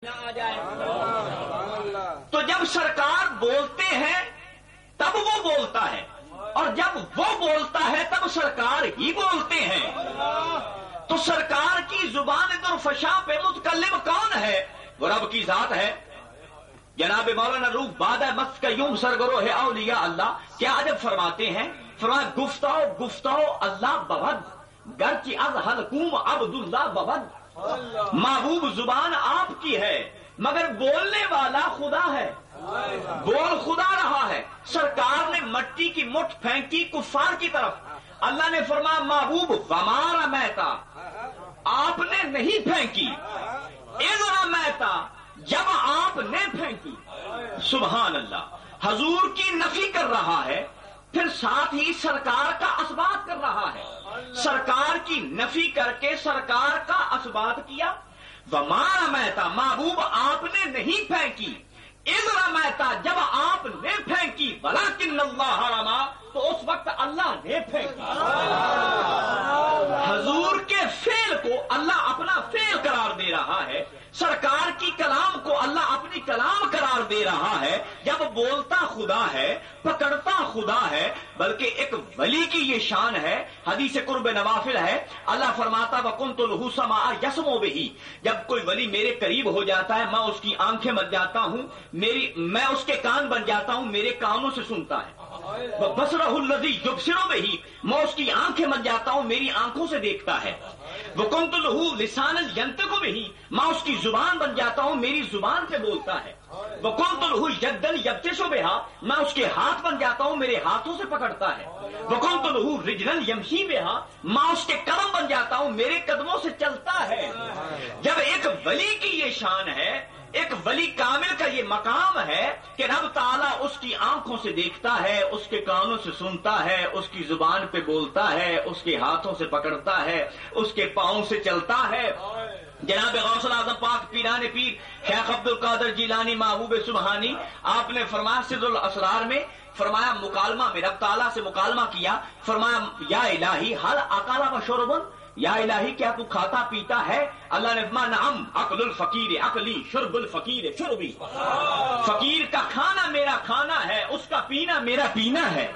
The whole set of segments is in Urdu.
آ جائے تو جب سرکار بولتے ہیں تب وہ بولتا ہے، اور جب وہ بولتا ہے تب سرکار ہی بولتے ہیں۔ تو سرکار کی زبان در فشاں پہ متکلم کون ہے؟ وہ رب کی ذات ہے۔ جناب مولانا روح بادہ مست کا یوں سرگرو ہے اولیاء اللہ کیا عجب فرماتے ہیں، فرمایا گفتاؤ اللہ ببد گرچہ از حلقوم عبداللہ ببد۔ محبوب زبان آپ کی ہے مگر بولنے والا خدا ہے، بول خدا رہا ہے۔ سرکار نے مٹی کی مٹھ پھینکی کفار کی طرف، اللہ نے فرمایا محبوب ہمارا مہتا آپ نے نہیں پھینکی، اذا مہتا جب آپ نے پھینکی۔ سبحان اللہ، حضور کی نفی کر رہا ہے پھر ساتھ ہی سرکار کا اثبات کر رہا ہے۔ سرکار کی نفی کر کے سرکار کا اثبات کیا۔ وَمَا رَمَيْتَ محبوب آپ نے نہیں پھینکی، اِذْ رَمَيْتَ جب آپ نے پھینکی، وَلَكِنَّ اللَّهَ رَمَا تو اس وقت اللہ نے پھینکی۔ حضور کے فعل کو اللہ اپنا فعل قرار دے رہا ہے، سرکار کی کلام کو اللہ اپنی کلام قرار دے رہا ہے۔ جب بولتا خدا ہے، پکڑتا خدا ہے، بلکہ ایک ولی کی یہ شان ہے، حدیث قرب نوافل ہے، اللہ فرماتا وَكُنْتُ لَهُ سَمْعًا يَسْمَعُ بِهِ، جب کوئی ولی میرے قریب ہو جاتا ہے میں اس کی آنکھیں بن جاتا ہوں، میں اس کے کان بن جاتا ہوں، میرے کانوں سے سنتا ہے۔ وَبَصَرَهُ الَّذِي يُبْصِرُ بِهِ میں اس کی آنکھیں بن جاتا ہوں، میری آنکھوں سے دیکھتا ہے۔ وَكُنْتُ لَهُ لِسَانًا يَنطِقُ بِهِ میں اس کی زبان بن جاتا ہوں، میری زبان سے بولتا ہے۔ وَكُنْتُ لَهُ يَدًّا يَبْطِشُ بِهَا میں اس کے ہاتھ بن جاتا ہوں، میرے ہاتھوں سے پکڑتا ہے۔ وَكُنْتُ لَهُ رِجْلًا يَمْشِي بِهَا میں اس کے قدم بن جاتا ہوں، میرے قدموں سے چلتا ہے۔ جب ایک ولی کی یہ شان ہے، ایک ولی کامل کا یہ مقام ہے کہ رب تعالیٰ اس کی آنکھوں سے دیکھتا ہے، اس کے کانوں سے سنتا ہے، اس کی زبان پہ بولتا ہے، اس کے ہاتھوں سے پکڑتا ہے، اس کے پاؤں سے چلتا ہے۔ جناب غوث الاعظم پاک پیران پیر شیخ عبد القادر جیلانی محبوب سبحانی آپ نے فرمایا سر الاسرار میں فرمایا مکالمہ میں رب تعالیٰ سے مکالمہ کیا، فرمایا یا الہی حل اکل و شربن، یا الہی کیا تو کھاتا پیتا ہے؟ اللہ نے فرمایا نعم اکل الفقیر اکلی شرب الفقیر شربی، فقیر کا کھانا میرا کھانا ہے، اس کا پینا میرا پینا ہے۔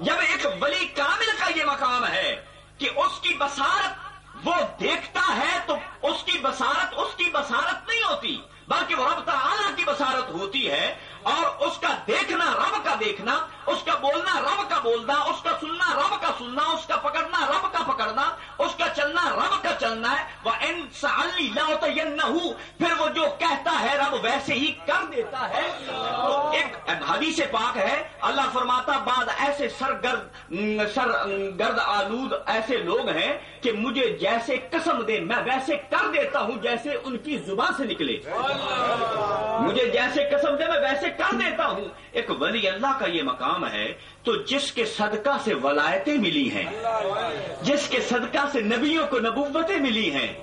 جب ایک ولی کامل کا یہ مقام ہے کہ اس کی بصارت وہ دیکھتا ہے تو اس کی بصارت نہیں ہوتی بلکہ وہ رب تعالیٰ کی بصارت ہوتی ہے، اور اس کا دیکھنا رب کا دیکھنا، اس کا بولنا رب کا بولنا، اس کا سننا رب کا سننا، اس کا پکڑنا رب کا پکڑنا، اس کا چلنا رب کا چلنا ہے۔ وَإِن سَأَلْنِي لَأُعْطِيَنَّهُ پھر وہ جو کہتا ہے رب ویسے ہی کر دیتا ہے۔ تو ایک حدیث پاک ہے، اللہ فرماتا بعد ایسے سرگرد آلود ایسے لوگ ہیں کہ مجھے جیسے قسم دے میں ویسے کر دیتا ہوں جیسے ان کی زبان سے نکلے، مجھے جیسے قسم دے میں ویسے کر دیتا ہوں۔ ایک ولی اللہ کا یہ مقام ہے تو جس کے صدقہ سے ولایتیں ملی ہیں، جس کے صدقہ سے نبیوں کو نبوتیں ملی ہیں،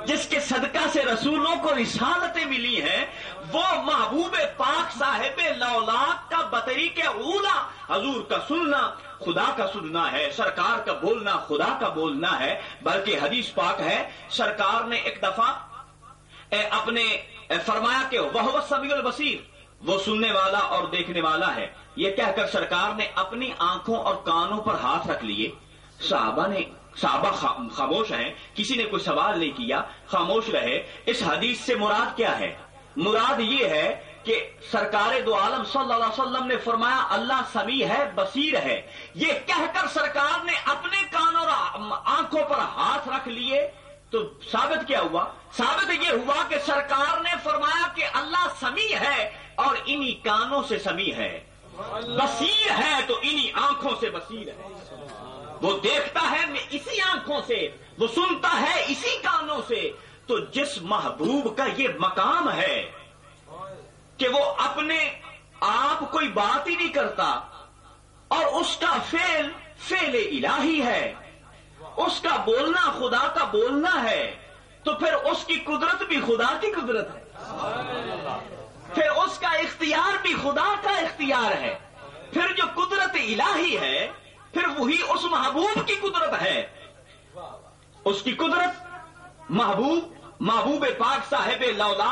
جس کے صدقہ سے رسولوں کو رسالتیں ملی ہیں، وہ محبوب پاک صاحب لولاک کا بطریق اولا حضور کا سننا خدا کا سننا ہے، سرکار کا بولنا خدا کا بولنا ہے۔ بلکہ حدیث پاک ہے سرکار نے ایک دفعہ اپنے فرمایا کہ وہ السمیع البصیر وہ سننے والا اور دیکھنے والا ہے، یہ کہہ کر سرکار نے اپنی آنکھوں اور کانوں پر ہاتھ رکھ لیے۔ صحابہ خاموش ہیں، کسی نے کوئی سوال نہیں کیا، خاموش رہے۔ اس حدیث سے مراد کیا ہے؟ مراد یہ ہے کہ سرکار دو عالم صلی اللہ علیہ وسلم نے فرمایا اللہ سمیع ہے بصیر ہے، یہ کہہ کر سرکار نے اپنے کانوں اور آنکھوں پر ہاتھ رکھ لیے تو ثابت کیا ہوا؟ ثابت یہ ہوا کہ سرکار نے فرمایا کہ اللہ سمیع ہے اور انہی کانوں سے سمیع ہے، بصیر ہے تو انہی آنکھوں سے بصیر ہے۔ وہ دیکھتا ہے اسی آنکھوں سے، وہ سنتا ہے اسی کانوں سے۔ تو جس محبوب کا یہ مقام ہے کہ وہ اپنے آپ کوئی بات ہی نہیں کرتا اور اس کا فعل الہی ہے، اس کا بولنا خدا کا بولنا ہے، تو پھر اس کی قدرت بھی خدا کی قدرت ہے، پھر اس کا اختیار بھی خدا کا اختیار ہے، پھر جو قدرت الہی ہے پھر وہی اس محبوب کی قدرت ہے۔ اس کی قدرت محبوب پاک صاحب لولا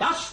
10